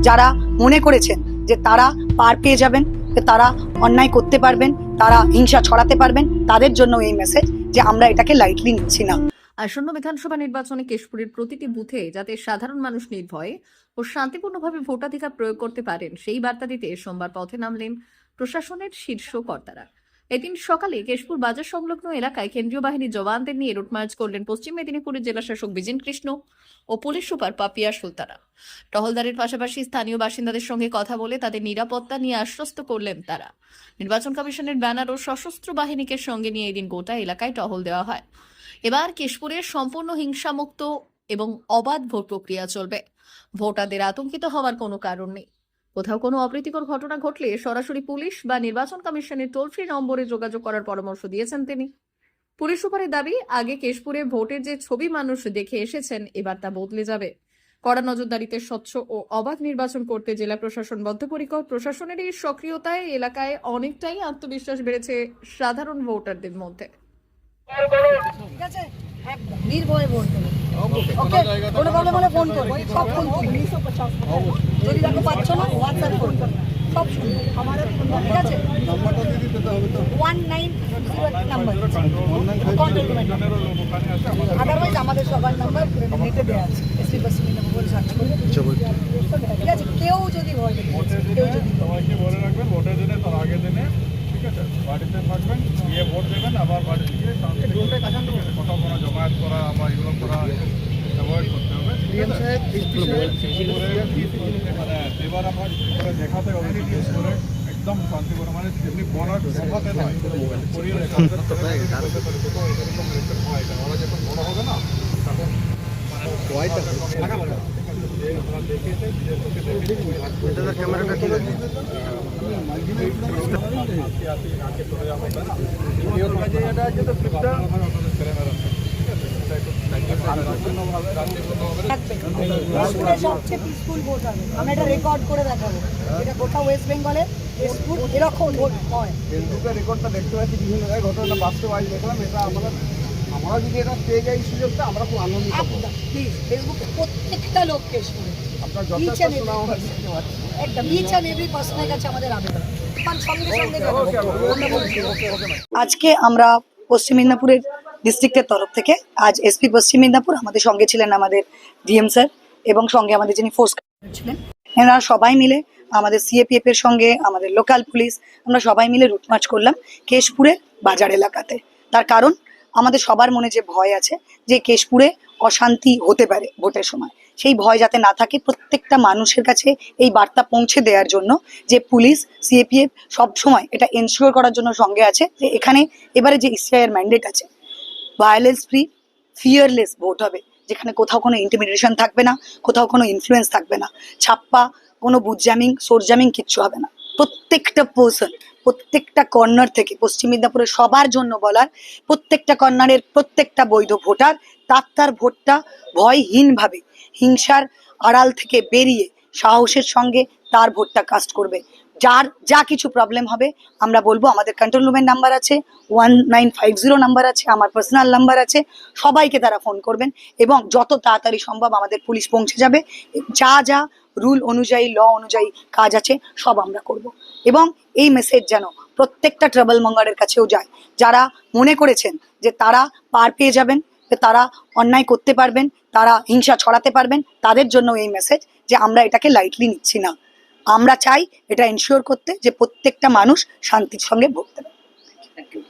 যারা মনে করেছেন যে তারা পার পেয়ে যাবেন, যে তারা অন্যায় করতে পারবেন, তারা হিংসা ছড়াতে পারবেন, তাদের জন্য এই মেসেজ যে আমরা এটাকে লাইটলি নিচ্ছি না। আসন্ন বিধানসভা নির্বাচনে কেশপুরের প্রতিটি বুথে যাতে সাধারণ মানুষ নির্ভয়ে ও শান্তিপূর্ণভাবে ভোটাধিকার প্রয়োগ করতে পারেন সেই বার্তা দিতে সোমবার পথে নামলেন প্রশাসনের শীর্ষ কর্তারা। এদিন সকালে কেশপুর বাজার সংলগ্ন এলাকায় কেন্দ্রীয় বাহিনীর জওয়ানদের নিয়ে রুট মার্চ করলেন পশ্চিম মেদিনীপুরের জেলা শাসক বিজেন কৃষ্ণ ও পুলিশ সুপার পাপিয়া সুলতানা। টহলদারের পাশাপাশি স্থানীয় বাসিন্দাদের সঙ্গে কথা বলে তাদের নিরাপত্তা নিয়ে আশ্বস্ত করলেন তারা। নির্বাচন কমিশনের ব্যানার ও সশস্ত্র বাহিনীকে সঙ্গে নিয়ে এদিন গোটা এলাকায় টহল দেওয়া হয়। এবার কেশপুরের সম্পূর্ণ হিংসামুক্ত এবং অবাধ ভোট প্রক্রিয়া চলবে। ভোটারদের আতঙ্কিত হওয়ার কোনো কারণ নেই। কোথাও কোনো অপ্রীতিকর ঘটনা ঘটলে সরাসরি পুলিশ বা নির্বাচন কমিশনের টোল ফ্রি নম্বরে যোগাযোগ করার পরামর্শ দিয়েছেন তিনি। পুলিশ সুপারের দাবি, আগে কেশপুরে ভোটের যে ছবি মানুষ দেখে এসেছেন এবার তা বদলে যাবে। কড়া নজরদারিতে স্বচ্ছ ও অবাধ নির্বাচন করতে জেলা প্রশাসন বদ্ধপরিকর। প্রশাসনের এই সক্রিয়তায় এলাকায় অনেকটাই আত্মবিশ্বাস বেড়েছে সাধারণ ভোটারদের মধ্যে। ঠিক আছে, নির্ভয়ে ভোট দেবে। ওকে, কোনো প্রবলেম হলে ফোন করবে, সব ফোন করবে। যদি তাকে পাচ্ছ না হোয়াটসঅ্যাপ ফোন করবে, সব শুনবে। ঠিক আছে, নাম্বারটা দিয়ে দিতে হবে তো 1950 নাম্বার আদারওয়াইজ আমাদের সবার নাম্বার নেটে দেওয়া আছে, এসপি পশ্চিম মেদিনীপুর সার্চ করে। ঠিক আছে, কেউ যদি ভয় সবাইকে বলে রাখবেন ভোটের দিনে তার আগের দিনে, ঠিক আছে, বাড়িতে থাকবেন, গিয়ে ভোট দেবেন, আবার বাড়ি থেকে কোথাও কোনো জমায়েত করা বা এগুলো করা অ্যাভয়েড করতে হবে। মানে এবার আমার দেখাতে হবে করে একদম শান্তিপূর্ণ, মানে এমনি বলার সভাতে নয়, করিয়ে ওরা যখন বড় হবে না তখন সবচেয়ে পিসফুল ভোট হবে। আমরা এটা রেকর্ড করে দেখাবো, এটা গোটা ওয়েস্ট বেঙ্গলে এরকম ভোট হয়। ফেসবুকের রেকর্ডটা দেখতে পাচ্ছি বিভিন্ন জায়গায় ঘটনা বাস্তবায়ী দেখলাম, এটা আমরা যদি এটা পেয়ে যাই সুযোগটা আমরা খুব আনন্দিত হব। প্লিজ ফেসবুকে প্রত্যেকটা লোককে শুনে আপনার যথেষ্ট শোনা আমরা দেখতে পাচ্ছি, একদম ইচ অ্যান্ড এভরি পার্সনের কাছে আমাদের আবেদন সঙ্গে সঙ্গে আজকে আমরা পশ্চিম মেদিনীপুরের ডিস্ট্রিক্টের তরফ থেকে আজ এসপি পশ্চিম মেদিনীপুর আমাদের সঙ্গে ছিলেন, আমাদের ডিএম স্যার এবং সঙ্গে আমাদের যিনি ফোর্স ছিলেন, এনারা সবাই মিলে আমাদের সিএপিএফ এর সঙ্গে আমাদের লোকাল পুলিশ আমরা সবাই মিলে রুট মার্চ করলাম কেশপুরের বাজার এলাকাতে। তার কারণ আমাদের সবার মনে যে ভয় আছে যে কেশপুরে অশান্তি হতে পারে ভোটের সময়, সেই ভয় যাতে না থাকে প্রত্যেকটা মানুষের কাছে এই বার্তা পৌঁছে দেওয়ার জন্য যে পুলিশ সিএপিএফ সব সময় এটা এনশিওর করার জন্য সঙ্গে আছে যে এখানে এবারে যে ইসিআইয়ের ম্যান্ডেট আছে ভায়োলেন্স ফ্রি ফিয়ারলেস ভোট হবে, যেখানে কোথাও কোনো ইন্টিমিডেশন থাকবে না, কোথাও কোনো ইনফ্লুয়েন্স থাকবে না, ছাপ্পা কোনো বুথ জ্যামিং সোর্স জ্যামিং কিচ্ছু হবে না। প্রত্যেকটা পার্সন প্রত্যেকটা কর্নার থেকে পশ্চিম মেদিনীপুরের সবার জন্য বলার, প্রত্যেকটা কর্নারের প্রত্যেকটা বৈধ ভোটার তার ভোটটা ভয়হীনভাবে হিংসার আড়াল থেকে বেরিয়ে সাহসের সঙ্গে তার ভোটটা কাস্ট করবে। যার যা কিছু প্রবলেম হবে আমরা বলবো, আমাদের কন্ট্রোল রুমের নাম্বার আছে, 1950 নাম্বার আছে, আমার পার্সোনাল নাম্বার আছে, সবাইকে তারা ফোন করবেন এবং যত তাড়াতাড়ি সম্ভব আমাদের পুলিশ পৌঁছে যাবে। যা যা রুল অনুযায়ী ল অনুযায়ী কাজ আছে সব আমরা করব এবং এই মেসেজ যেন প্রত্যেকটা ট্রাবল মঙ্গারের কাছেও যায়, যারা মনে করেছেন যে তারা পার পেয়ে যাবেন, যে তারা অন্যায় করতে পারবেন, তারা হিংসা ছড়াতে পারবেন, তাদের জন্য এই মেসেজ যে আমরা এটাকে লাইটলি নিচ্ছি না। আমরা চাই এটা এনশিওর করতে যে প্রত্যেকটা মানুষ শান্তির সঙ্গে ভোগ দেবে। Thank you.